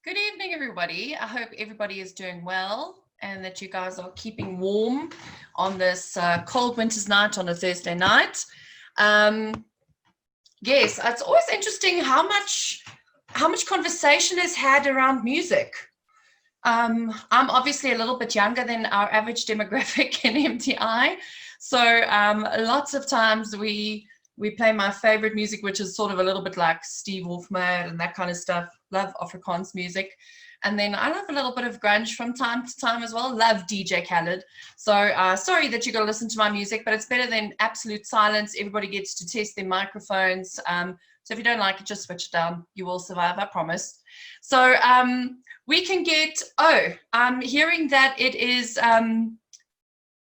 Good evening, everybody. I hope everybody is doing well and that you guys are keeping warm on this cold winter's night on a Thursday night. Yes, it's always interesting how much conversation is had around music. I'm obviously a little bit younger than our average demographic in MTI, so lots of times we play my favorite music, which is sort of a little bit like Steve Wolfman and that kind of stuff. Love Afrikaans music. And then I love a little bit of grunge from time to time as well. Love DJ Khaled. So sorry that you got to listen to my music, but it's better than absolute silence. Everybody gets to test their microphones. So if you don't like it, just switch it down. You will survive, I promise. So we can get, I'm hearing that it is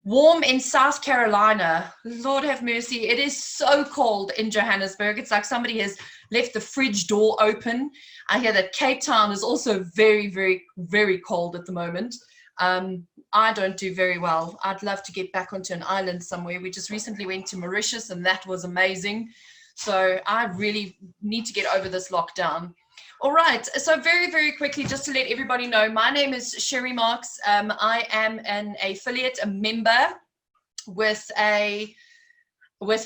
warm in South Carolina. Lord have mercy. It is so cold in Johannesburg. It's like somebody has left the fridge door open. I hear that Cape Town is also very, very, very cold at the moment. I don't do very well. I'd love to get back onto an island somewhere. We just recently went to Mauritius and that was amazing. So I really need to get over this lockdown. All right, so very, very quickly, just to let everybody know, my name is Sherry Marks. I am an affiliate, a member with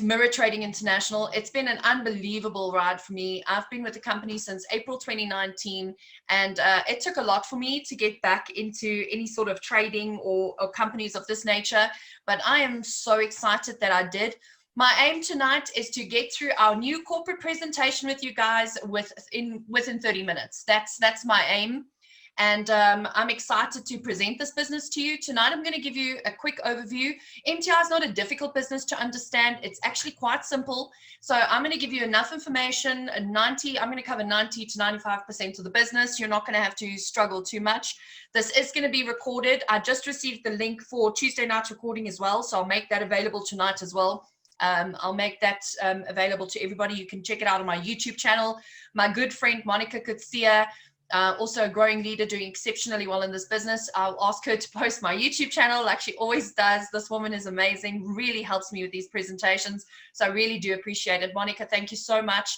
Mirror Trading International. It's been an unbelievable ride for me. I've been with the company since April 2019, and it took a lot for me to get back into any sort of trading or companies of this nature, but I am so excited that I did. My aim tonight is to get through our new corporate presentation with you guys within 30 minutes. That's my aim. And I'm excited to present this business to you. Tonight, I'm going to give you a quick overview. MTI is not a difficult business to understand. It's actually quite simple. So I'm going to give you enough information. I'm going to cover 90 to 95% of the business. You're not going to have to struggle too much. This is going to be recorded. I just received the link for Tuesday night recording as well. So I'll make that available tonight as well. I'll make that available to everybody. You can check it out on my YouTube channel. My good friend, Monica Kutsia, also a growing leader doing exceptionally well in this business. I'll ask her to post my YouTube channel like she always does. This woman is amazing, really helps me with these presentations. So I really do appreciate it. Monica, thank you so much.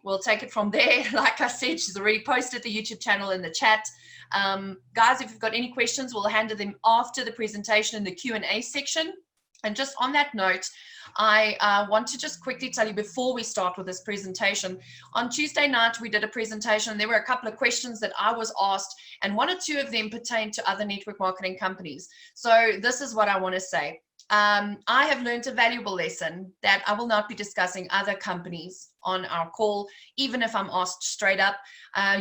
We'll take it from there. Like I said, she's already posted the YouTube channel in the chat. Guys, if you've got any questions, we'll handle them after the presentation in the Q&A section. And just on that note, I want to just quickly tell you before we start with this presentation, on Tuesday night, we did a presentation. There were a couple of questions that I was asked, and one or two of them pertain to other network marketing companies. So this is what I want to say. I have learned a valuable lesson that I will not be discussing other companies on our call, even if I'm asked straight up.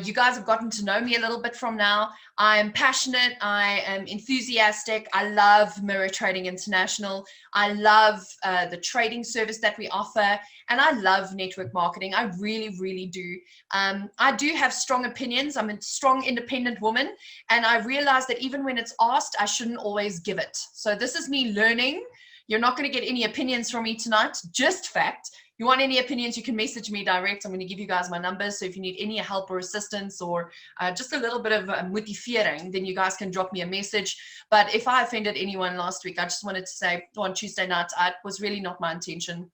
You guys have gotten to know me a little bit from now. I am passionate. I am enthusiastic. I love Mirror Trading International. I love the trading service that we offer, and I love network marketing. I really, really do. I do have strong opinions. I'm a strong, independent woman, and I realize that even when it's asked, I shouldn't always give it. So this is me learning. You're not going to get any opinions from me tonight, just fact. You want any opinions, you can message me direct. I'm going to give you guys my numbers. So if you need any help or assistance or just a little bit of motivering, then you guys can drop me a message. But if I offended anyone last week, I just wanted to say on Tuesday night, it was really not my intention.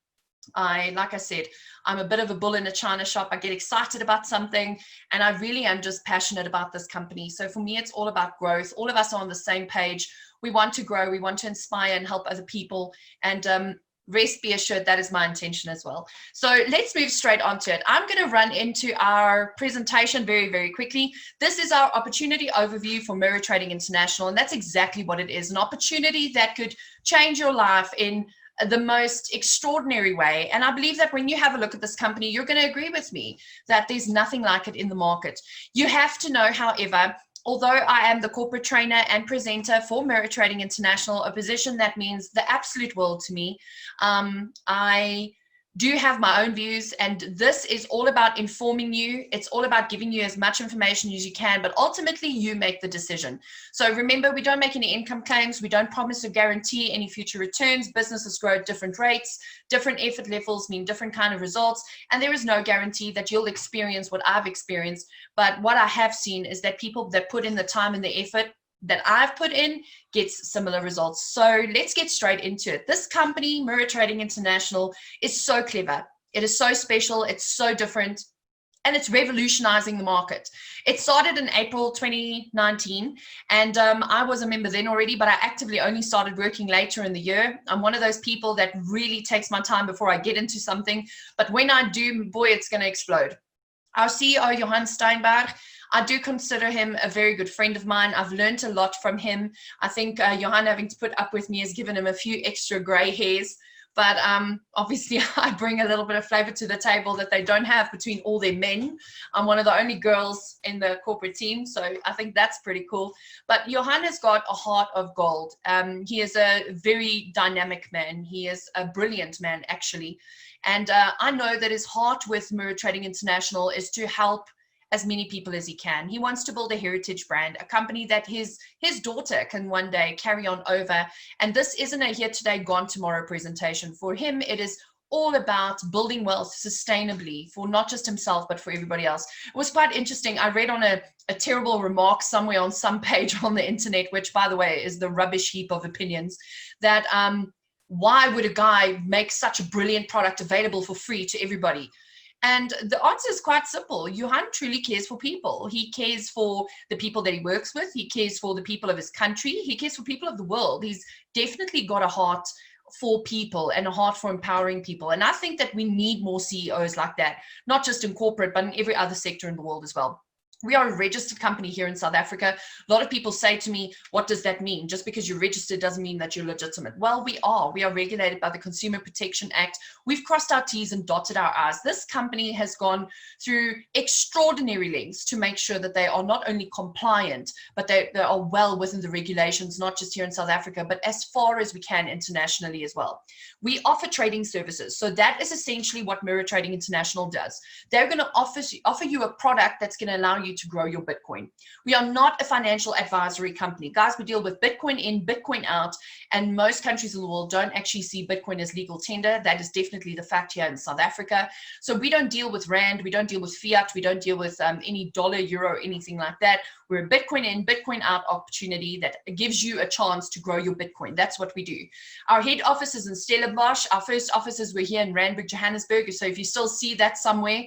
Like I said, I'm a bit of a bull in a china shop. I get excited about something, and I really am just passionate about this company. So for me, it's all about growth. All of us are on the same page. We want to grow. We want to inspire and help other people. And rest be assured that is my intention as well. So let's move straight onto it. I'm going to run into our presentation very, very quickly. This is our opportunity overview for Mirror Trading International, and that's exactly what it is, an opportunity that could change your life in the most extraordinary way. And I believe that when you have a look at this company, you're going to agree with me that there's nothing like it in the market. You have to know, however, although I am the corporate trainer and presenter for Mirror Trading International, a position that means the absolute world to me, I do have my own views, and this is all about informing you. It's all about giving you as much information as you can, but ultimately you make the decision. So remember, we don't make any income claims. We don't promise or guarantee any future returns. Businesses grow at different rates. Different effort levels mean different kind of results, and there is no guarantee that you'll experience what I've experienced. But what I have seen is that people that put in the time and the effort that I've put in gets similar results. So let's get straight into it. This company, Mirror Trading International, is so clever. It is so special. It's so different. and it's revolutionizing the market. It started in April 2019, and I was a member then already, but I actively only started working later in the year. I'm one of those people that really takes my time before I get into something, but when I do, boy, it's going to explode. Our CEO, Johan Steinberg, I do consider him a very good friend of mine. I've learned a lot from him. I think Johan having to put up with me has given him a few extra gray hairs. But obviously, I bring a little bit of flavor to the table that they don't have between all their men. I'm one of the only girls in the corporate team, so I think that's pretty cool. But Johan has got a heart of gold. He is a very dynamic man. He is a brilliant man, actually. And I know that his heart with Mirror Trading International is to help as many people as he can. He wants to build a heritage brand, a company that his daughter can one day carry on over. And this isn't a here today, gone tomorrow presentation. For him, it is all about building wealth sustainably for not just himself, but for everybody else. It was quite interesting. I read on a terrible remark somewhere on some page on the internet, which, by the way, is the rubbish heap of opinions, that why would a guy make such a brilliant product available for free to everybody? And the answer is quite simple. Johan truly cares for people. He cares for the people that he works with. He cares for the people of his country. He cares for people of the world. He's definitely got a heart for people and a heart for empowering people. And I think that we need more CEOs like that, not just in corporate, but in every other sector in the world as well. We are a registered company here in South Africa. A lot of people say to me, what does that mean? Just because you're registered doesn't mean that you're legitimate. Well, we are. We are regulated by the Consumer Protection Act. We've crossed our T's and dotted our I's. This company has gone through extraordinary lengths to make sure that they are not only compliant, but they are well within the regulations, not just here in South Africa, but as far as we can internationally as well. We offer trading services. So that is essentially what Mirror Trading International does. They're going to offer you a product that's going to allow you to grow your Bitcoin. We are not a financial advisory company. Guys, we deal with Bitcoin in, Bitcoin out, and most countries in the world don't actually see Bitcoin as legal tender. That is definitely the fact here in South Africa. So we don't deal with Rand, we don't deal with fiat, we don't deal with any dollar, euro, anything like that. We're a Bitcoin in, Bitcoin out opportunity that gives you a chance to grow your Bitcoin. That's what we do. Our head office is in Stellenbosch. Our first offices were here in Randburg, Johannesburg. So if you still see that somewhere,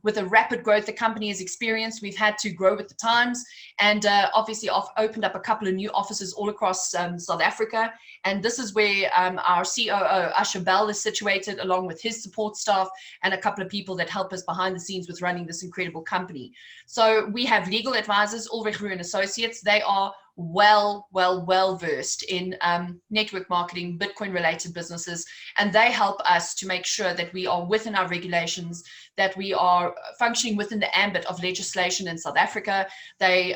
with the rapid growth the company has experienced, we've had to grow with the times, and obviously opened up a couple of new offices all across South Africa. And this is where our COO, Asher Bell, is situated, along with his support staff and a couple of people that help us behind the scenes with running this incredible company. So we have legal advisors, Ulrich Ruhr and Associates. They are well versed in network marketing, Bitcoin related businesses, and they help us to make sure that we are within our regulations, that we are functioning within the ambit of legislation in South Africa. They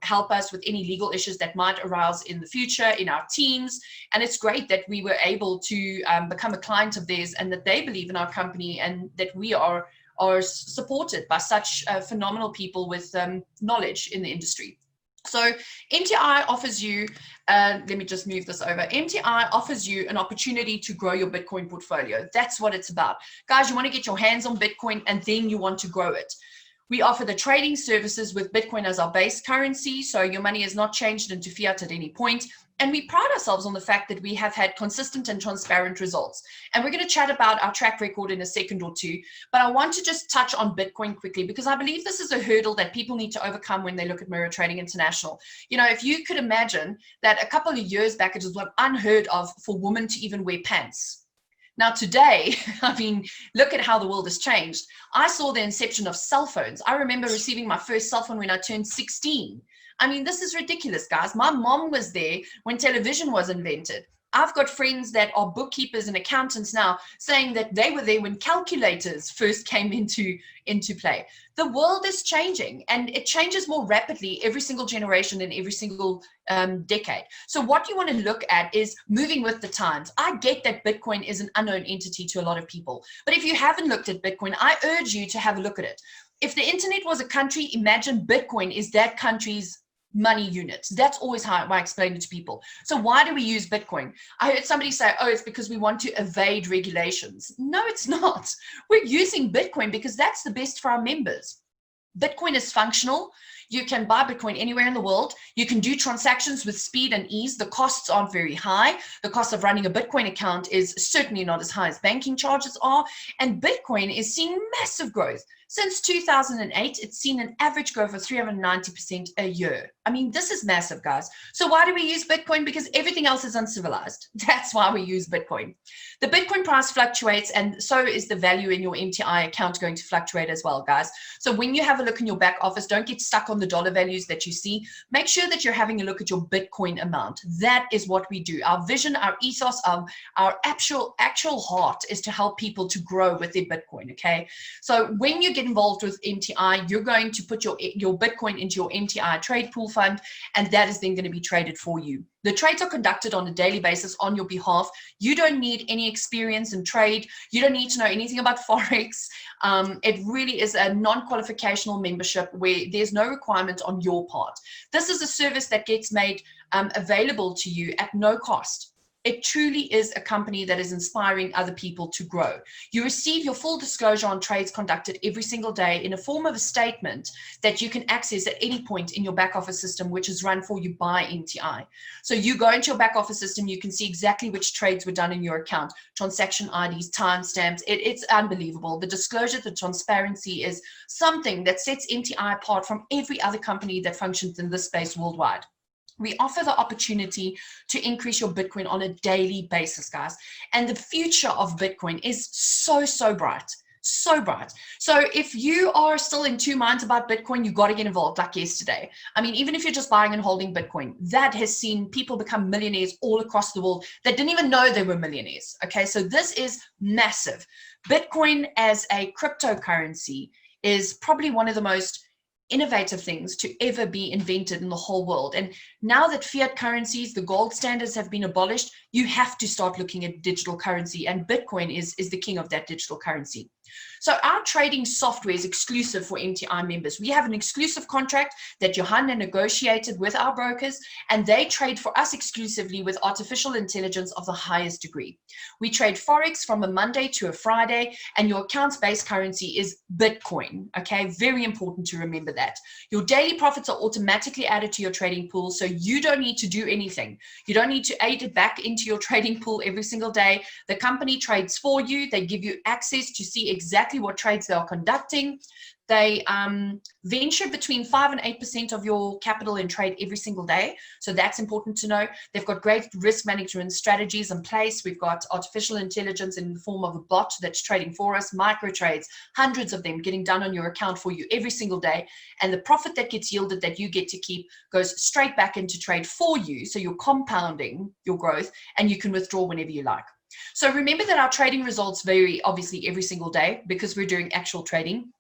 help us with any legal issues that might arise in the future in our teams. And it's great that we were able to become a client of theirs, and that they believe in our company, and that we are supported by such phenomenal people with knowledge in the industry. So MTI offers you, let me just move this over. MTI offers you an opportunity to grow your Bitcoin portfolio. That's what it's about. Guys, you want to get your hands on Bitcoin, and then you want to grow it. We offer the trading services with Bitcoin as our base currency, so your money is not changed into fiat at any point. And we pride ourselves on the fact that we have had consistent and transparent results. And we're going to chat about our track record in a second or two. But I want to just touch on Bitcoin quickly, because I believe this is a hurdle that people need to overcome when they look at Mirror Trading International. You know, if you could imagine that a couple of years back, it was unheard of for women to even wear pants. Now today, I mean, look at how the world has changed. I saw the inception of cell phones. I remember receiving my first cell phone when I turned 16. I mean, this is ridiculous, guys. My mom was there when television was invented. I've got friends that are bookkeepers and accountants now saying that they were there when calculators first came into play. The world is changing, and it changes more rapidly every single generation and every single decade. So what you want to look at is moving with the times. I get that Bitcoin is an unknown entity to a lot of people, but if you haven't looked at Bitcoin, I urge you to have a look at it. If the internet was a country, imagine Bitcoin is that country's money units. That's always how I explain it to people. So why do we use Bitcoin? I heard somebody say, oh, it's because we want to evade regulations. No, it's not. We're using Bitcoin because that's the best for our members. Bitcoin is functional. You can buy Bitcoin anywhere in the world. You can do transactions with speed and ease. The costs aren't very high. The cost of running a Bitcoin account is certainly not as high as banking charges are. And Bitcoin is seeing massive growth. Since 2008, it's seen an average growth of 390% a year. I mean, this is massive, guys. So why do we use Bitcoin? Because everything else is uncivilized. That's why we use Bitcoin. The Bitcoin price fluctuates, and so is the value in your MTI account going to fluctuate as well, guys. So when you have a look in your back office, don't get stuck on the dollar values that you see. Make sure that you're having a look at your Bitcoin amount. That is what we do. Our vision, our ethos, our actual heart is to help people to grow with their Bitcoin, okay? So when you get involved with MTI, you're going to put your Bitcoin into your MTI trade pool fund, and that is then going to be traded for you. The trades are conducted on a daily basis on your behalf. You don't need any experience in trade. You don't need to know anything about Forex. It really is a non-qualificational membership where there's no requirement on your part. This is a service that gets made available to you at no cost. It truly is a company that is inspiring other people to grow. You receive your full disclosure on trades conducted every single day in a form of a statement that you can access at any point in your back office system, which is run for you by MTI. So you go into your back office system, you can see exactly which trades were done in your account, transaction IDs, timestamps. It's unbelievable. The disclosure, the transparency is something that sets MTI apart from every other company that functions in this space worldwide. We offer the opportunity to increase your Bitcoin on a daily basis, guys. And the future of Bitcoin is so, so bright. So bright. So if you are still in two minds about Bitcoin, you got to get involved like yesterday. I mean, even if you're just buying and holding Bitcoin, that has seen people become millionaires all across the world that didn't even know they were millionaires. Okay, so this is massive. Bitcoin as a cryptocurrency is probably one of the most innovative things to ever be invented in the whole world. And now that fiat currencies, the gold standards have been abolished, you have to start looking at digital currency, and Bitcoin is the king of that digital currency. So our trading software is exclusive for MTI members. We have an exclusive contract that Johanna negotiated with our brokers, and they trade for us exclusively with artificial intelligence of the highest degree. We trade Forex from a Monday to a Friday, and your account's base currency is Bitcoin, okay? Very important to remember that. Your daily profits are automatically added to your trading pool, so you don't need to do anything. You don't need to aid it back into your trading pool every single day. The company trades for you. They give you access to see exactly what trades they are conducting. They venture between 5 and 8% of your capital in trade every single day. So that's important to know. They've got great risk management strategies in place. We've got artificial intelligence in the form of a bot that's trading for us, micro trades, hundreds of them getting done on your account for you every single day. And the profit that gets yielded that you get to keep goes straight back into trade for you. So you're compounding your growth, and you can withdraw whenever you like. So remember that our trading results vary obviously every single day because we're doing actual trading.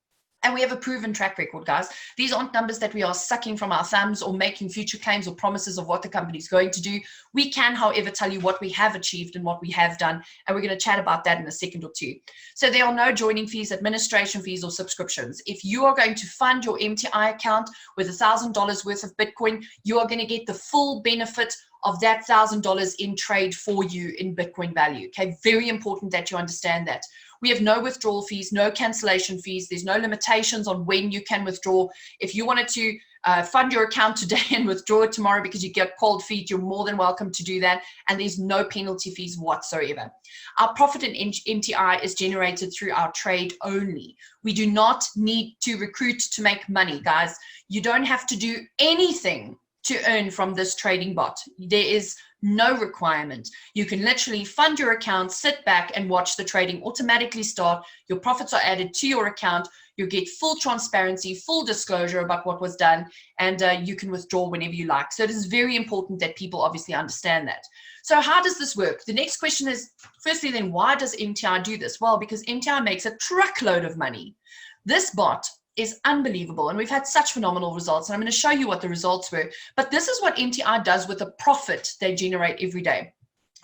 And we have a proven track record, guys. These aren't numbers that we are sucking from our thumbs or making future claims or promises of what the company is going to do. We can, however, tell you what we have achieved and what we have done. And we're going to chat about that in a second or two. So there are no joining fees, administration fees, or subscriptions. If you are going to fund your MTI account with $1,000 worth of Bitcoin, you are going to get the full benefit of that $1,000 in trade for you in Bitcoin value. Okay, very important that you understand that. We have no withdrawal fees, no cancellation fees. There's no limitations on when you can withdraw. If you wanted to fund your account today and withdraw it tomorrow because you get cold feet, you're more than welcome to do that. And there's no penalty fees whatsoever. Our profit in MTI is generated through our trade only. We do not need to recruit to make money, guys. You don't have to do anything to earn from this trading bot. There is no requirement. You can literally fund your account, sit back and watch the trading automatically start. Your profits are added to your account. You get full transparency, full disclosure about what was done, and you can withdraw whenever you like. So it is very important that people obviously understand that. So how does this work? The next question is, firstly, then why does MTI do this? Well, because MTI makes a truckload of money. This bot is unbelievable, and we've had such phenomenal results, and I'm going to show you what the results were. But this is what MTI does with the profit they generate every day.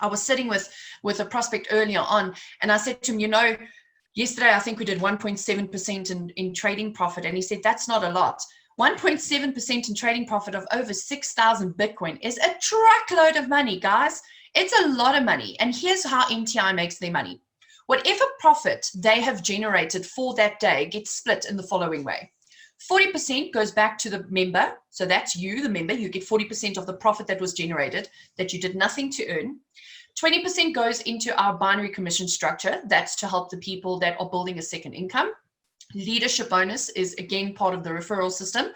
I was sitting with a prospect earlier on, and I said to him, you know, yesterday I think we did 1.7% in trading profit, and he said that's not a lot. 1.7% in trading profit of over 6,000 Bitcoin is a truckload of money, guys. It's a lot of money, and here's how MTI makes their money. Whatever profit they have generated for that day gets split in the following way. 40% goes back to the member. So that's you, the member. You get 40% of the profit that was generated that you did nothing to earn. 20% goes into our binary commission structure. That's to help the people that are building a second income. Leadership bonus is again part of the referral system,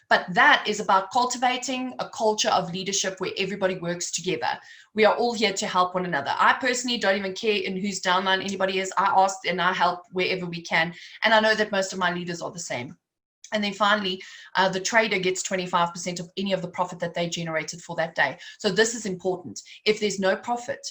but that is about cultivating a culture of leadership where everybody works together. We are all here to help one another. I personally don't even care in whose downline anybody is. I ask and I help wherever we can. And I know that most of my leaders are the same. And then finally, the trader gets 25% of any of the profit that they generated for that day. So this is important. If there's no profit,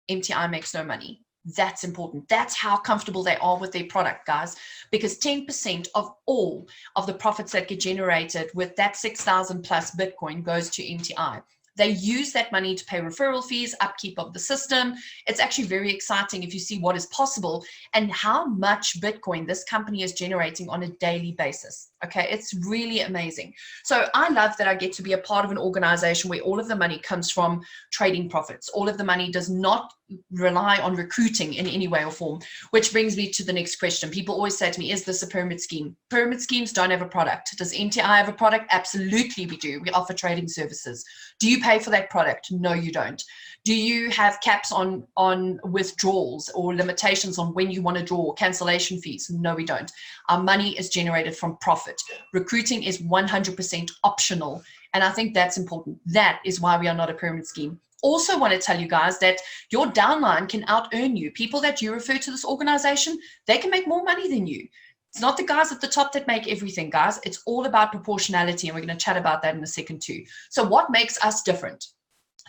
MTI makes no money. That's important. That's how comfortable they are with their product, guys, because 10% of all of the profits that get generated with that 6,000 plus Bitcoin goes to MTI. They use that money to pay referral fees, upkeep of the system. It's actually very exciting if you see what is possible and how much Bitcoin this company is generating on a daily basis. Okay, it's really amazing. So I love that I get to be a part of an organization where all of the money comes from trading profits. All of the money does not rely on recruiting in any way or form, which brings me to the next question. People always say to me, is this a pyramid scheme? Pyramid schemes don't have a product. Does MTI have a product? Absolutely we do. We offer trading services. Do you pay for that product? No, you don't. Do you have caps on withdrawals or limitations on when you want to draw, cancellation fees? No, we don't. Our money is generated from profit. Recruiting is 100% optional. And I think that's important. That is why we are not a pyramid scheme. Also want to tell you guys that your downline can out-earn you. People that you refer to this organization, they can make more money than you. It's not the guys at the top that make everything, guys. It's all about proportionality, and we're going to chat about that in a second too. So what makes us different?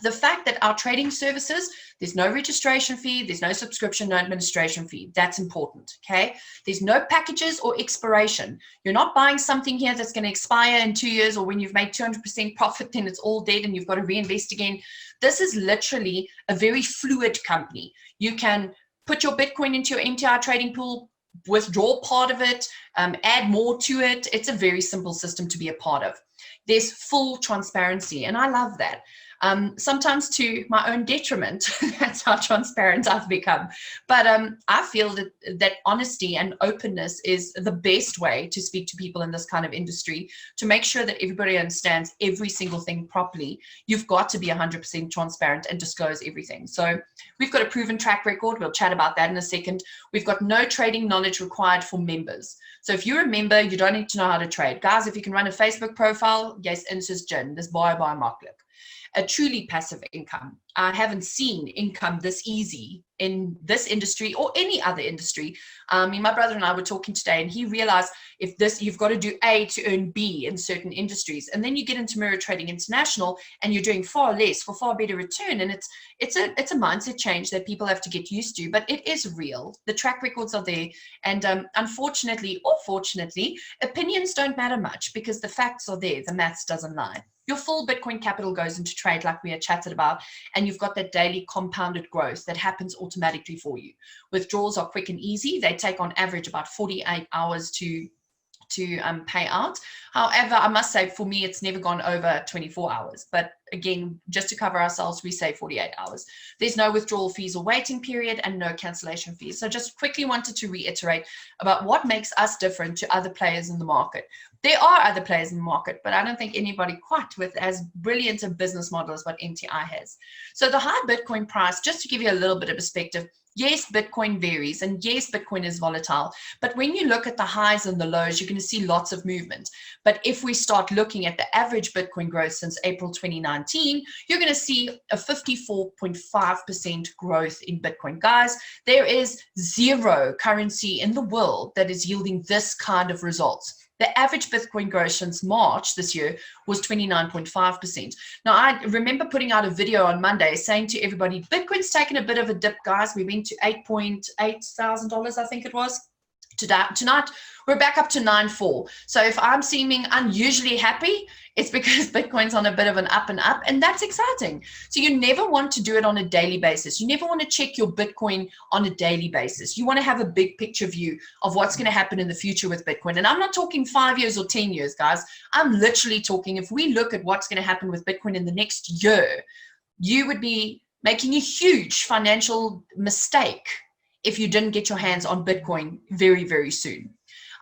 The fact that our trading services, there's no registration fee, there's no subscription, no administration fee. That's important, okay? There's no packages or expiration. You're not buying something here that's going to expire in 2 years, or when you've made 200% profit, then it's all dead and you've got to reinvest again. This is literally a very fluid company. You can put your Bitcoin into your MTI trading pool, withdraw part of it, add more to it. It's a very simple system to be a part of. There's full transparency, and I love that. Sometimes to my own detriment. That's how transparent I've become. But I feel that honesty and openness is the best way to speak to people in this kind of industry, to make sure that everybody understands every single thing properly. You've got to be 100% transparent and disclose everything. So we've got a proven track record. We'll chat about that in a second. We've got no trading knowledge required for members. So if you're a member, you don't need to know how to trade. Guys, if you can run a Facebook profile, yes, insist Jen, this buy makkelijk. A truly passive income. I haven't seen income this easy in this industry or any other industry. My brother and I were talking today, and he realized you've got to do A to earn B in certain industries, and then you get into Mirror Trading International, and you're doing far less for far better return. And it's a mindset change that people have to get used to, but it is real. The track records are there, and unfortunately or fortunately, opinions don't matter much because the facts are there. The maths doesn't lie. Your full Bitcoin capital goes into trade like we had chatted about, and you've got that daily compounded growth that happens automatically for you. Withdrawals are quick and easy. They take on average about 48 hours to pay out. However, I must say for me, it's never gone over 24 hours. But again, just to cover ourselves, we say 48 hours. There's no withdrawal fees or waiting period and no cancellation fees. So just quickly wanted to reiterate about what makes us different to other players in the market. There are other players in the market, but I don't think anybody quite with as brilliant a business model as what MTI has. So the high Bitcoin price, just to give you a little bit of perspective, yes, Bitcoin varies, and yes, Bitcoin is volatile. But when you look at the highs and the lows, you're going to see lots of movement. But if we start looking at the average Bitcoin growth since April 2019, you're going to see a 54.5% growth in Bitcoin. Guys, there is zero currency in the world that is yielding this kind of results. The average Bitcoin growth since March this year was 29.5%. Now, I remember putting out a video on Monday saying to everybody, Bitcoin's taken a bit of a dip, guys. We went to $8,800, I think it was. Tonight, we're back up to 9.4. So if I'm seeming unusually happy, it's because Bitcoin's on a bit of an up and up, and that's exciting. So you never want to do it on a daily basis. You never want to check your Bitcoin on a daily basis. You want to have a big picture view of what's going to happen in the future with Bitcoin. And I'm not talking 5 years or 10 years, guys. I'm literally talking, if we look at what's going to happen with Bitcoin in the next year, you would be making a huge financial mistake if you didn't get your hands on Bitcoin very, very soon.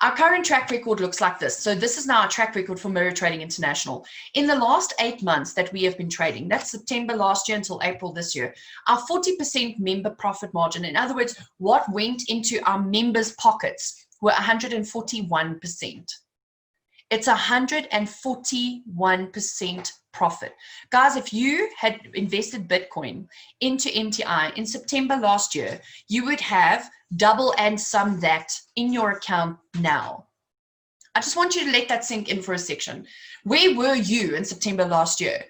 Our current track record looks like this. So this is now our track record for Mirror Trading International. In the last 8 months that we have been trading, that's September last year until April this year, our 40% member profit margin, in other words, what went into our members' pockets, were 141%. It's 141% profit. Guys, if you had invested Bitcoin into MTI in September last year, you would have double and some that in your account now. I just want you to let that sink in for a section. Where were you in September last year?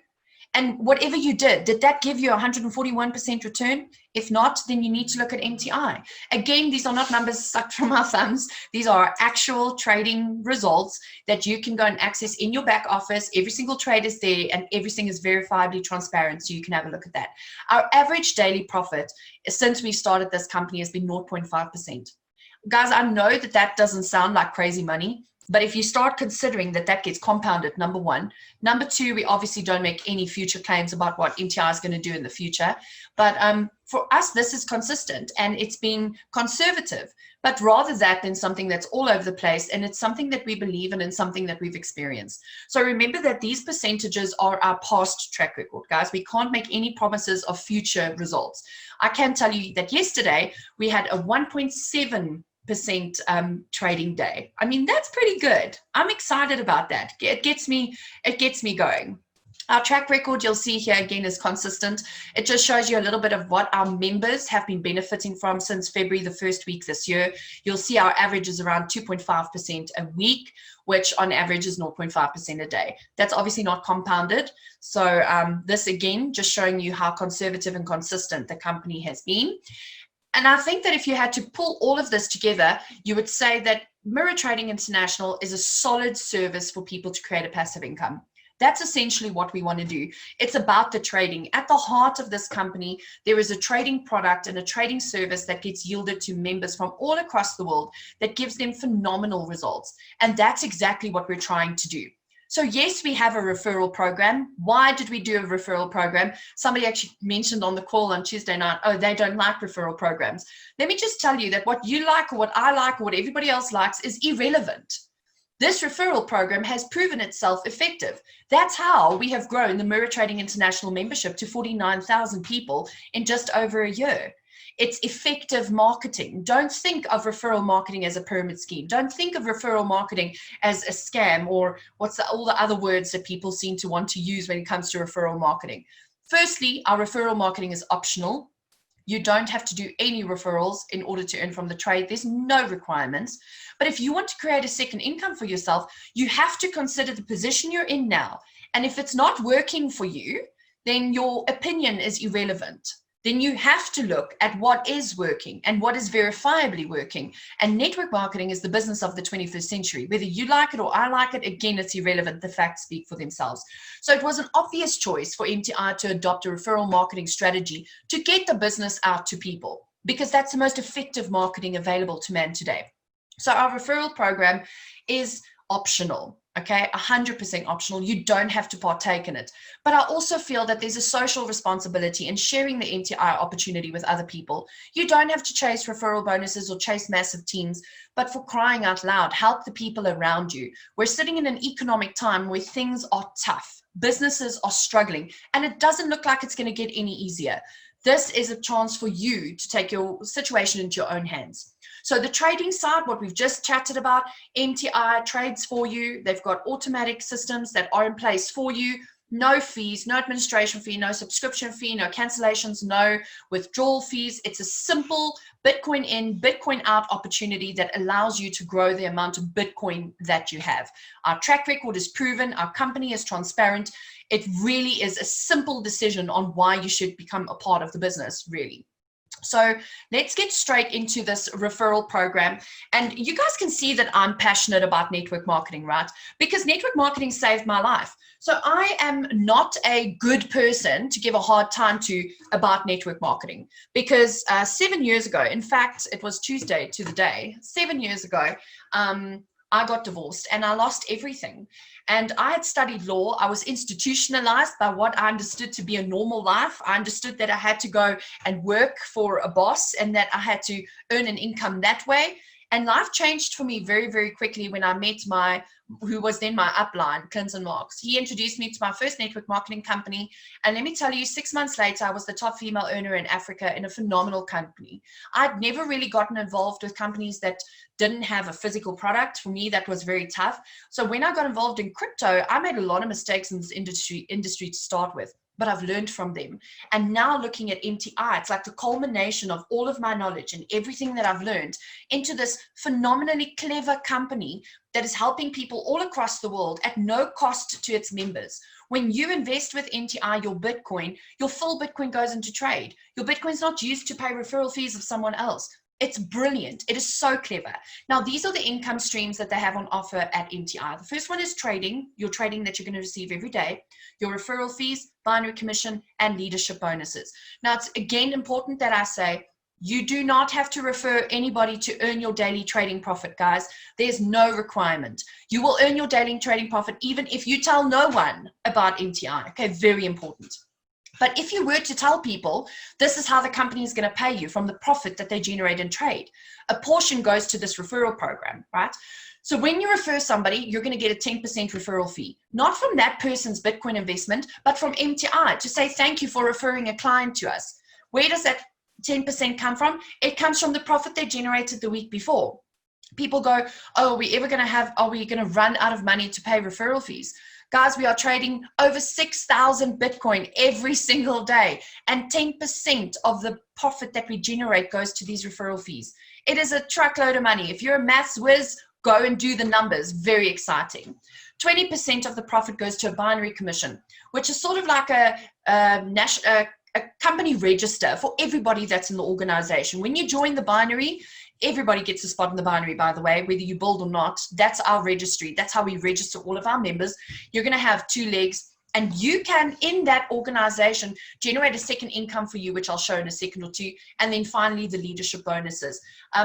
And whatever you did that give you 141% return? If not, then you need to look at MTI. Again, these are not numbers sucked from our thumbs. These are actual trading results that you can go and access in your back office. Every single trade is there and everything is verifiably transparent, so you can have a look at that. Our average daily profit since we started this company has been 0.5%. Guys, I know that doesn't sound like crazy money, but if you start considering that gets compounded, number one. Number two, we obviously don't make any future claims about what MTI is going to do in the future. But for us, this is consistent and it's been conservative, but rather that than something that's all over the place. And it's something that we believe in and something that we've experienced. So remember that these percentages are our past track record, guys. We can't make any promises of future results. I can tell you that yesterday we had a 1.7% trading day. I mean, that's pretty good. I'm excited about that. It gets me going. Our track record, you'll see here again, is consistent. It just shows you a little bit of what our members have been benefiting from since February, the first week this year. You'll see our average is around 2.5% a week, which on average is 0.5% a day. That's obviously not compounded. So this again, just showing you how conservative and consistent the company has been. And I think that if you had to pull all of this together, you would say that Mirror Trading International is a solid service for people to create a passive income. That's essentially what we want to do. It's about the trading. At the heart of this company, there is a trading product and a trading service that gets yielded to members from all across the world that gives them phenomenal results. And that's exactly what we're trying to do. So yes, we have a referral program. Why did we do a referral program? Somebody actually mentioned on the call on Tuesday night, oh, they don't like referral programs. Let me just tell you that what you like or what I like or what everybody else likes is irrelevant. This referral program has proven itself effective. That's how we have grown the Mirror Trading International membership to 49,000 people in just over a year. It's effective marketing. Don't think of referral marketing as a pyramid scheme. Don't think of referral marketing as a scam or all the other words that people seem to want to use when it comes to referral marketing. Firstly, our referral marketing is optional. You don't have to do any referrals in order to earn from the trade. There's no requirements. But if you want to create a second income for yourself, you have to consider the position you're in now. And if it's not working for you, then your opinion is irrelevant. Then you have to look at what is working and what is verifiably working. And network marketing is the business of the 21st century. Whether you like it or I like it, again, it's irrelevant. The facts speak for themselves. So it was an obvious choice for MTI to adopt a referral marketing strategy to get the business out to people, because that's the most effective marketing available to man today. So our referral program is optional. Okay, 100% optional. You don't have to partake in it. But I also feel that there's a social responsibility in sharing the MTI opportunity with other people. You don't have to chase referral bonuses or chase massive teams, but for crying out loud, help the people around you. We're sitting in an economic time where things are tough. Businesses are struggling, and it doesn't look like it's going to get any easier. This is a chance for you to take your situation into your own hands. So the trading side, what we've just chatted about, MTI trades for you. They've got automatic systems that are in place for you. No fees, no administration fee, no subscription fee, no cancellations, no withdrawal fees. It's a simple Bitcoin in, Bitcoin out opportunity that allows you to grow the amount of Bitcoin that you have. Our track record is proven. Our company is transparent. It really is a simple decision on why you should become a part of the business, really. So let's get straight into this referral program. And you guys can see that I'm passionate about network marketing, right? Because network marketing saved my life. So I am not a good person to give a hard time to about network marketing, because 7 years ago, in fact, it was Tuesday to the day, 7 years ago, I got divorced and I lost everything. And I had studied law. I was institutionalized by what I understood to be a normal life. I understood that I had to go and work for a boss and that I had to earn an income that way. And life changed for me very, very quickly when I met who was then my upline, Clinton Marks. He introduced me to my first network marketing company. And let me tell you, 6 months later, I was the top female earner in Africa in a phenomenal company. I'd never really gotten involved with companies that didn't have a physical product. For me, that was very tough. So when I got involved in crypto, I made a lot of mistakes in this industry to start with, but I've learned from them. And now looking at MTI, it's like the culmination of all of my knowledge and everything that I've learned into this phenomenally clever company that is helping people all across the world at no cost to its members. When you invest with MTI, your full Bitcoin goes into trade. Your Bitcoin's not used to pay referral fees of someone else. It's brilliant. It is so clever. Now, these are the income streams that they have on offer at MTI. The first one is trading, your trading that you're going to receive every day, your referral fees, binary commission, and leadership bonuses. Now, it's again important that I say, you do not have to refer anybody to earn your daily trading profit, guys. There's no requirement. You will earn your daily trading profit even if you tell no one about MTI. Okay, very important. But if you were to tell people, this is how the company is going to pay you from the profit that they generate in trade, a portion goes to this referral program, right? So when you refer somebody, you're going to get a 10% referral fee, not from that person's Bitcoin investment, but from MTI to say, thank you for referring a client to us. Where does that 10% come from? It comes from the profit they generated the week before. People go, oh, are we going to run out of money to pay referral fees? Guys, we are trading over 6,000 Bitcoin every single day, and 10% of the profit that we generate goes to these referral fees. It is a truckload of money. If you're a maths whiz, go and do the numbers. Very exciting. 20% of the profit goes to a binary commission, which is sort of like a company register for everybody that's in the organization. When you join the binary, everybody gets a spot in the binary, by the way, whether you build or not. That's our registry. That's how we register all of our members. You're going to have 2 legs, and you can, in that organization, generate a second income for you, which I'll show in a second or two. And then finally, the leadership bonuses.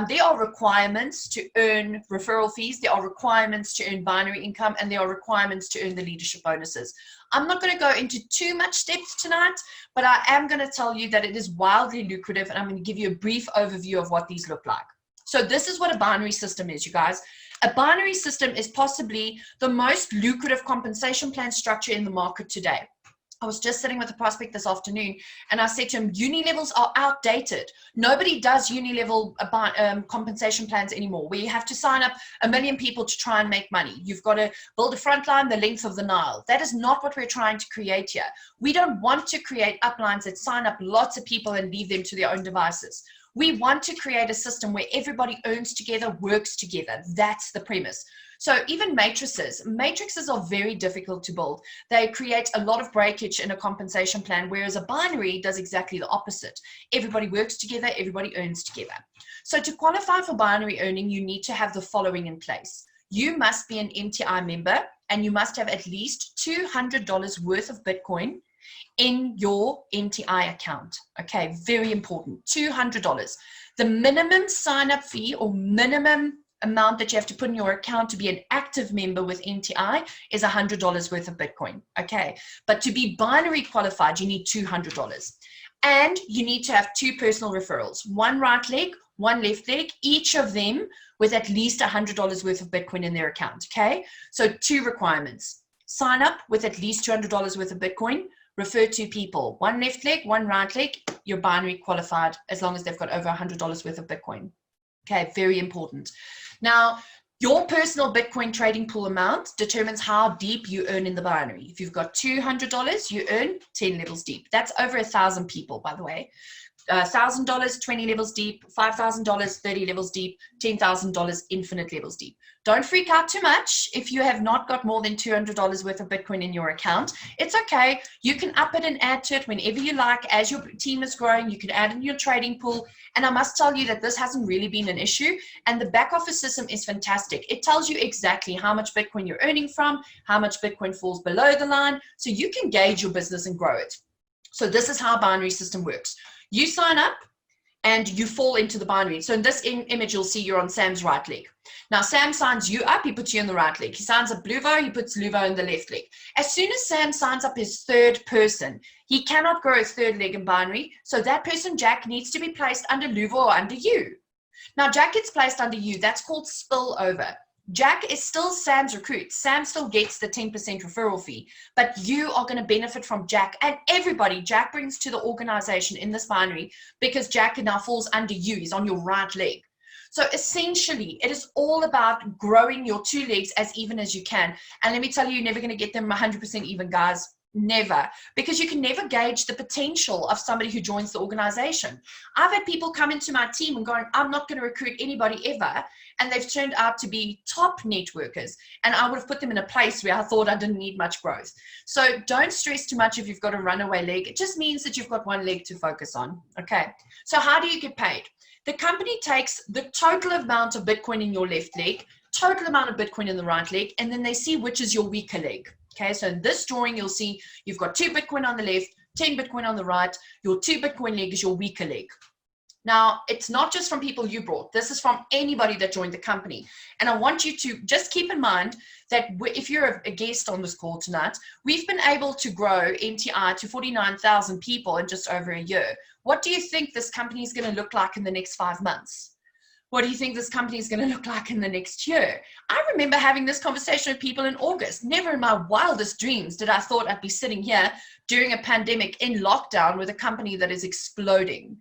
There are requirements to earn referral fees. There are requirements to earn binary income, and there are requirements to earn the leadership bonuses. I'm not going to go into too much depth tonight, but I am going to tell you that it is wildly lucrative, and I'm going to give you a brief overview of what these look like. So this is what a binary system is, you guys. A binary system is possibly the most lucrative compensation plan structure in the market today. I was just sitting with a prospect this afternoon, and I said to him, uni levels are outdated. Nobody does uni level compensation plans anymore, where you have to sign up 1 million people to try and make money. You've got to build a front line the length of the Nile. That is not what we're trying to create here. We don't want to create uplines that sign up lots of people and leave them to their own devices. We want to create a system where everybody earns together, works together. That's the premise. So even matrices are very difficult to build. They create a lot of breakage in a compensation plan, whereas a binary does exactly the opposite. Everybody works together, everybody earns together. So to qualify for binary earning, you need to have the following in place. You must be an MTI member, and you must have at least $200 worth of Bitcoin in your MTI account. Okay, very important. $200. The minimum sign-up fee or minimum amount that you have to put in your account to be an active member with MTI is $100 worth of Bitcoin. Okay, but to be binary qualified, you need $200. And you need to have 2 personal referrals, 1 right leg, 1 left leg, each of them with at least $100 worth of Bitcoin in their account. Okay, so 2 requirements. Sign up with at least $200 worth of Bitcoin. Refer 2 people, 1 left leg, 1 right leg, you're binary qualified as long as they've got over $100 worth of Bitcoin. Okay, very important. Now, your personal Bitcoin trading pool amount determines how deep you earn in the binary. If you've got $200, you earn 10 levels deep. That's over 1,000 people, by the way. $1,000, 20 levels deep, $5,000, 30 levels deep, $10,000, infinite levels deep. Don't freak out too much if you have not got more than $200 worth of Bitcoin in your account. It's okay. You can up it and add to it whenever you like. As your team is growing, you can add in your trading pool. And I must tell you that this hasn't really been an issue. And the back office system is fantastic. It tells you exactly how much Bitcoin you're earning from, how much Bitcoin falls below the line, so you can gauge your business and grow it. So this is how a binary system works. You sign up and you fall into the binary. So in this image, you'll see you're on Sam's right leg. Now, Sam signs you up, he puts you in the right leg. He signs up Luvo, he puts Luvo in the left leg. As soon as Sam signs up his 3rd person, he cannot grow his 3rd leg in binary. So that person, Jack, needs to be placed under Luvo or under you. Now, Jack gets placed under you. That's called spillover. Jack is still Sam's recruit. Sam still gets the 10% referral fee, but you are going to benefit from Jack and everybody Jack brings to the organization in this binary, because Jack now falls under you. He's on your right leg. So essentially, it is all about growing your two legs as even as you can. And let me tell you, you're never going to get them 100% even, guys. Never. Because you can never gauge the potential of somebody who joins the organization. I've had people come into my team and going, I'm not going to recruit anybody ever. And they've turned out to be top networkers. And I would have put them in a place where I thought I didn't need much growth. So don't stress too much if you've got a runaway leg. It just means that you've got one leg to focus on. Okay. So how do you get paid? The company takes the total amount of Bitcoin in your left leg, total amount of Bitcoin in the right leg, and then they see which is your weaker leg. Okay, so in this drawing, you'll see you've got 2 Bitcoin on the left, 10 Bitcoin on the right. Your 2 Bitcoin leg is your weaker leg. Now, it's not just from people you brought. This is from anybody that joined the company. And I want you to just keep in mind that if you're a guest on this call tonight, we've been able to grow MTI to 49,000 people in just over a year. What do you think this company is going to look like in the next 5 months? What do you think this company is going to look like in the next year? I remember having this conversation with people in August. Never in my wildest dreams did I thought I'd be sitting here during a pandemic in lockdown with a company that is exploding.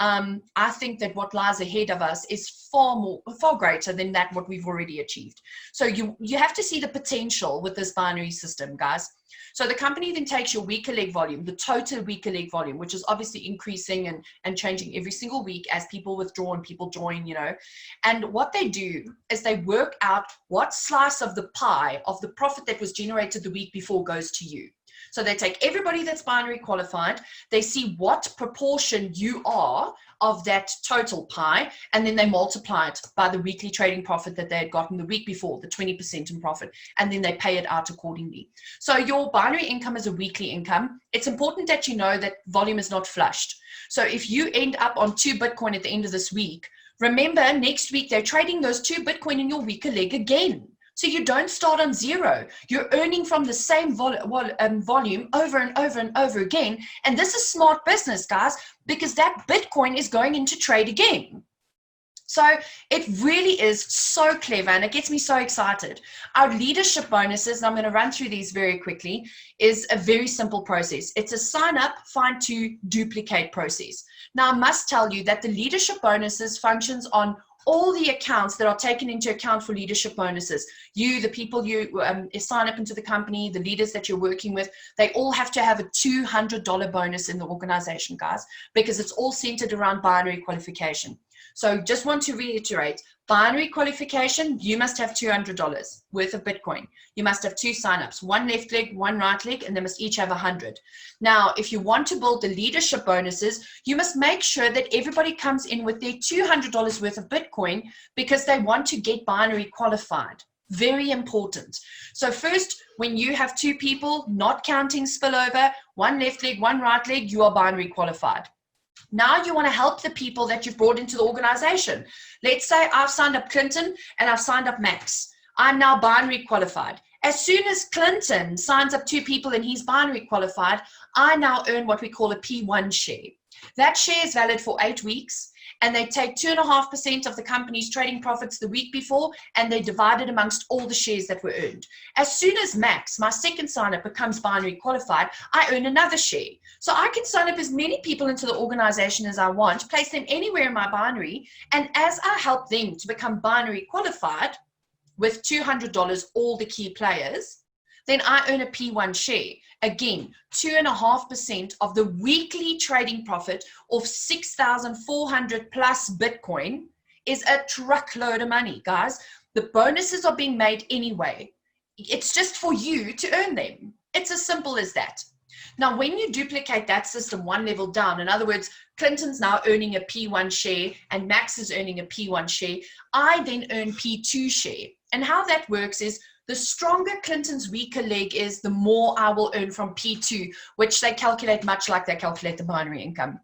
I think that what lies ahead of us is far greater than what we've already achieved. So you have to see the potential with this binary system, guys. So the company then takes your weaker leg volume, the total weaker leg volume, which is obviously increasing and changing every single week as people withdraw and people join, you know. And what they do is they work out what slice of the pie of the profit that was generated the week before goes to you. So they take everybody that's binary qualified, they see what proportion you are of that total pie, and then they multiply it by the weekly trading profit that they had gotten the week before, the 20% in profit, and then they pay it out accordingly. So your binary income is a weekly income. It's important that you know that volume is not flushed. So if you end up on 2 Bitcoin at the end of this week, remember next week they're trading those 2 Bitcoin in your weaker leg again. So you don't start on 0. You're earning from the same volume over and over and over again. And this is smart business, guys, because that Bitcoin is going into trade again. So it really is so clever, and it gets me so excited. Our leadership bonuses, and I'm going to run through these very quickly, is a very simple process. It's a sign up, find to duplicate process. Now, I must tell you that the leadership bonuses functions on all the accounts that are taken into account for leadership bonuses. You, the people you sign up into the company, the leaders that you're working with, they all have to have a $200 bonus in the organization, guys, because it's all centered around binary qualification. So just want to reiterate, binary qualification, you must have $200 worth of Bitcoin. You must have 2 signups, 1 left leg, 1 right leg, and they must each have 100. Now, if you want to build the leadership bonuses, you must make sure that everybody comes in with their $200 worth of Bitcoin because they want to get binary qualified. Very important. So first, when you have 2 people, not counting spillover, 1 left leg, 1 right leg, you are binary qualified. Now you want to help the people that you've brought into the organization. Let's say I've signed up Clinton and I've signed up Max. I'm now binary qualified. As soon as Clinton signs up 2 people and he's binary qualified, I now earn what we call a P1 share. That share is valid for 8 weeks, and they take 2.5% of the company's trading profits the week before, and they divide it amongst all the shares that were earned. As soon as Max, my second sign-up, becomes binary qualified, I earn another share. So I can sign up as many people into the organization as I want, place them anywhere in my binary, and as I help them to become binary qualified with $200, all the key players, then I earn a P1 share. Again, 2.5% of the weekly trading profit of 6,400 plus Bitcoin is a truckload of money, guys. The bonuses are being made anyway. It's just for you to earn them. It's as simple as that. Now, when you duplicate that system 1 level down, in other words, Clinton's now earning a P1 share and Max is earning a P1 share, I then earn P2 share. And how that works is the stronger Clinton's weaker leg is, the more I will earn from P2, which they calculate much like they calculate the binary income.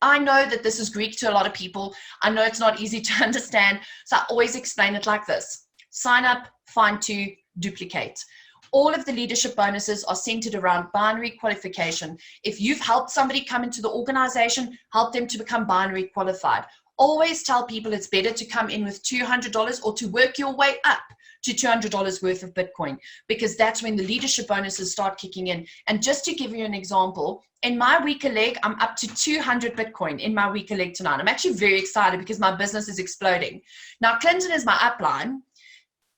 I know that this is Greek to a lot of people. I know it's not easy to understand, so I always explain it like this. Sign up, find to, duplicate. All of the leadership bonuses are centered around binary qualification. If you've helped somebody come into the organization, help them to become binary qualified. always tell people it's better to come in with $200 or to work your way up to $200 worth of Bitcoin, because that's when the leadership bonuses start kicking in. And just to give you an example, in my weaker leg, I'm up to 200 Bitcoin in my weaker leg tonight. I'm actually very excited because my business is exploding. Now, Clinton is my upline,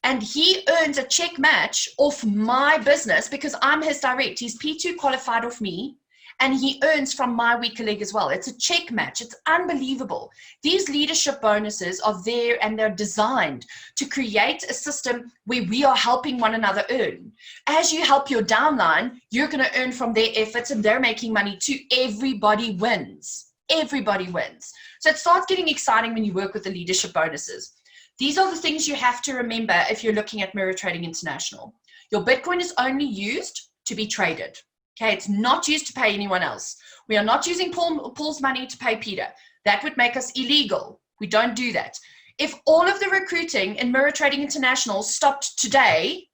and he earns a check match off my business because I'm his direct. He's P2 qualified off me, and he earns from my weaker leg as well. It's a check match. It's unbelievable. These leadership bonuses are there, and they're designed to create a system where we are helping one another earn. As you help your downline, you're going to earn from their efforts, and they're making money too. Everybody wins. Everybody wins. So it starts getting exciting when you work with the leadership bonuses. These are the things you have to remember if you're looking at Mirror Trading International. Your Bitcoin is only used to be traded. Okay, it's not used to pay anyone else. We are not using Paul's money to pay Peter. That would make us illegal. We don't do that. If all of the recruiting in Mirror Trading International stopped today,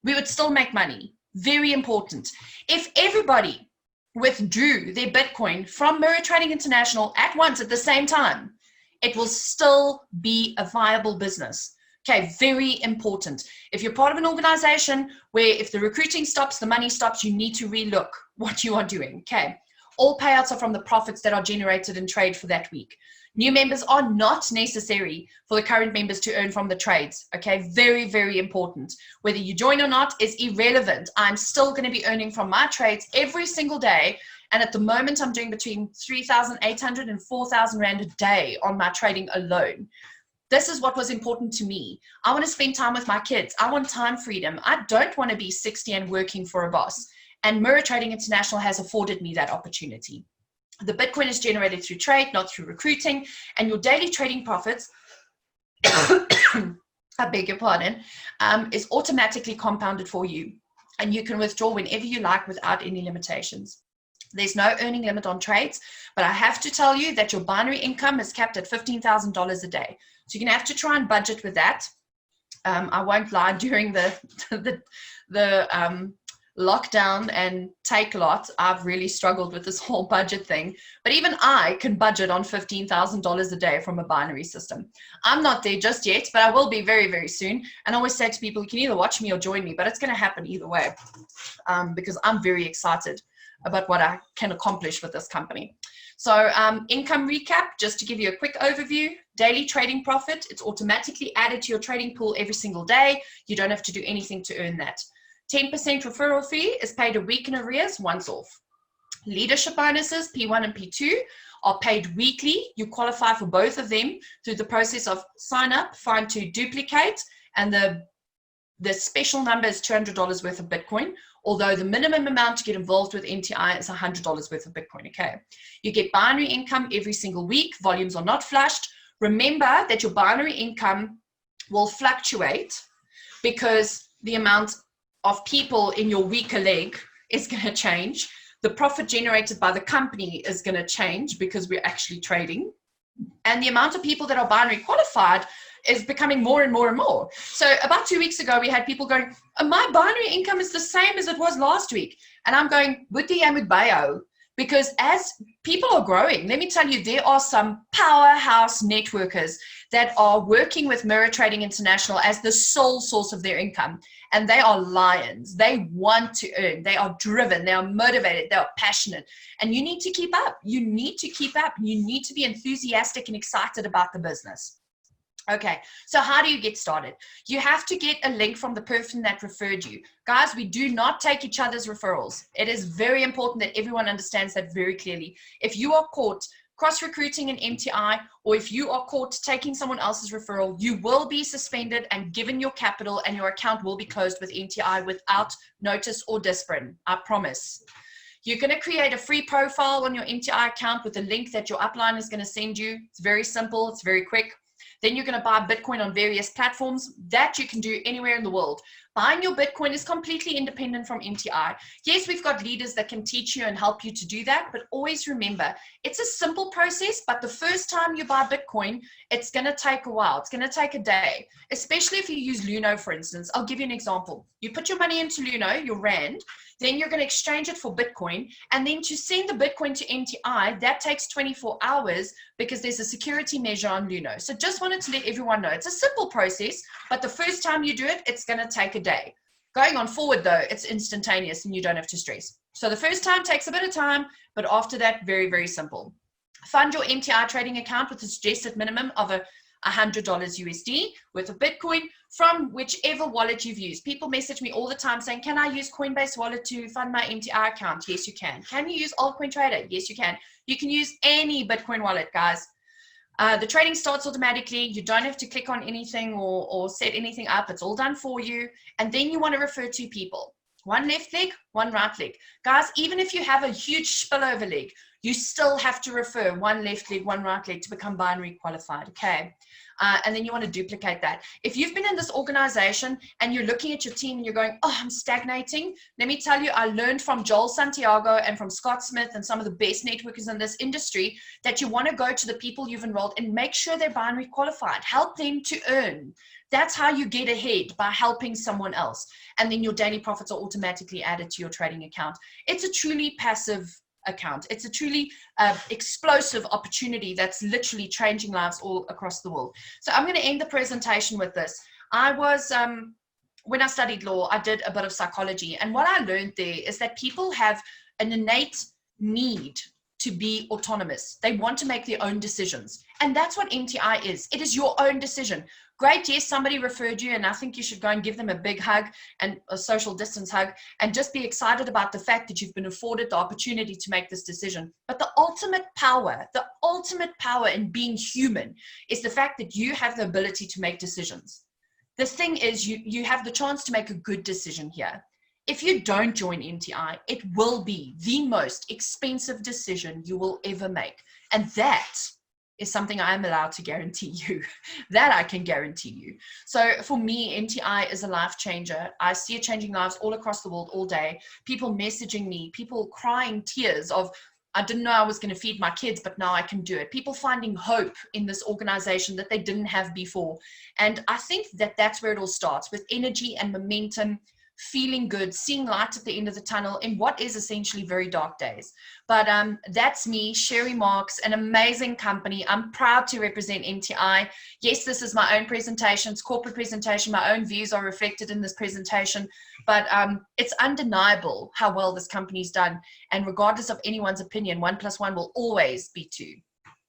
we would still make money. Very important. If everybody withdrew their Bitcoin from Mirror Trading International at once at the same time, it will still be a viable business. Okay, very important. If you're part of an organization where if the recruiting stops, the money stops, you need to relook what you are doing. Okay, all payouts are from the profits that are generated in trade for that week. New members are not necessary for the current members to earn from the trades. Okay, very, very important. Whether you join or not is irrelevant. I'm still going to be earning from my trades every single day. And at the moment, I'm doing between 3,800 and 4,000 Rand a day on my trading alone. This is what was important to me. I want to spend time with my kids. I want time freedom. I don't want to be 60 and working for a boss. And Mirror Trading International has afforded me that opportunity. The Bitcoin is generated through trade, not through recruiting. And your daily trading profits, I beg your pardon, is automatically compounded for you. And you can withdraw whenever you like without any limitations. There's no earning limit on trades, but I have to tell you that your binary income is capped at $15,000 a day. So you're going to have to try and budget with that. I won't lie, during the lockdown and take lot, I've really struggled with this whole budget thing. But even I can budget on $15,000 a day from a binary system. I'm not there just yet, but I will be very, very soon. And I always say to people, you can either watch me or join me, but it's going to happen either way, because I'm very excited about what I can accomplish with this company. So income recap, just to give you a quick overview. Daily trading profit, it's automatically added to your trading pool every single day. You don't have to do anything to earn that. 10% referral fee is paid a week in arrears, once off. Leadership bonuses, P1 and P2, are paid weekly. You qualify for both of them through the process of sign up, find to duplicate, and the special number is $200 worth of Bitcoin, although the minimum amount to get involved with MTI is $100 worth of Bitcoin, okay? You get binary income every single week. Volumes are not flushed. Remember that your binary income will fluctuate because the amount of people in your weaker leg is going to change. The profit generated by the company is going to change because we're actually trading. And the amount of people that are binary qualified is becoming more and more and more. So about 2 weeks ago, we had people going, my binary income is the same as it was last week. And I'm going, Buddhi and Bayo, because as people are growing, let me tell you, there are some powerhouse networkers that are working with Mirror Trading International as the sole source of their income. And they are lions. They want to earn. They are driven. They are motivated. They are passionate. And you need to keep up. You need to keep up. You need to be enthusiastic and excited about the business. Okay, so how do you get started? You have to get a link from the person that referred you. Guys, we do not take each other's referrals. It is very important that everyone understands that very clearly. If you are caught cross-recruiting an MTI, or if you are caught taking someone else's referral, you will be suspended and given your capital, and your account will be closed with MTI without notice or discipline. I promise. You're going to create a free profile on your MTI account with a link that your upline is going to send you. It's very simple. It's very quick. Then you're going to buy Bitcoin on various platforms that you can do anywhere in the world. Buying your Bitcoin is completely independent from MTI. Yes, we've got leaders that can teach you and help you to do that, but always remember, it's a simple process, but the first time you buy Bitcoin, it's going to take a while. It's going to take a day, especially if you use Luno, for instance. I'll give you an example. You put your money into Luno, your Rand, Then you're going to exchange it for Bitcoin. And then to send the Bitcoin to MTI, that takes 24 hours because there's a security measure on Luno. So just wanted to let everyone know, it's a simple process, but the first time you do it, it's going to take a day. Going on forward though, it's instantaneous and you don't have to stress. So the first time takes a bit of time, but after that, very, very simple. Fund your MTI trading account with a suggested minimum of $100 USD worth of Bitcoin from whichever wallet you've used. People message me all the time saying, can I use Coinbase wallet to fund my MTI account? Yes, you can. Can you use Altcoin Trader? Yes, you can. You can use any Bitcoin wallet, guys. The trading starts automatically. You don't have to click on anything or set anything up. It's all done for you. And then you want to refer two people. One left leg, one right leg. Guys, even if you have a huge spillover leg, you still have to refer one left leg, one right leg to become binary qualified, okay? And then you want to duplicate that. If you've been in this organization and you're looking at your team and you're going, oh, I'm stagnating, let me tell you, I learned from Joel Santiago and from Scott Smith and some of the best networkers in this industry that you want to go to the people you've enrolled and make sure they're binary qualified. Help them to earn. That's how you get ahead, by helping someone else. And then your daily profits are automatically added to your trading account. It's a truly passive account. It's a truly explosive opportunity that's literally changing lives all across the world. So I'm going to end the presentation with this. I was, when I studied law, I did a bit of psychology. And what I learned there is that people have an innate need to be autonomous. They want to make their own decisions. And that's what MTI is. It is your own decision. Great, yes, somebody referred you, and I think you should go and give them a big hug and a social distance hug and just be excited about the fact that you've been afforded the opportunity to make this decision. But the ultimate power in being human is the fact that you have the ability to make decisions. The thing is, you have the chance to make a good decision here. If you don't join MTI, it will be the most expensive decision you will ever make. And that is something I am allowed to guarantee you. That I can guarantee you. So for me, MTI is a life changer. I see it changing lives all across the world all day. People messaging me, people crying tears of, I didn't know I was going to feed my kids, but now I can do it. People finding hope in this organization that they didn't have before. And I think that that's where it all starts, with energy and momentum, feeling good, seeing light at the end of the tunnel in what is essentially very dark days. But that's me, Sherry Marks, an amazing company. I'm proud to represent MTI. Yes, this is my own presentation, it's corporate presentation. My own views are reflected in this presentation, but it's undeniable how well this company's done. And regardless of anyone's opinion, 1 + 1 will always be 2.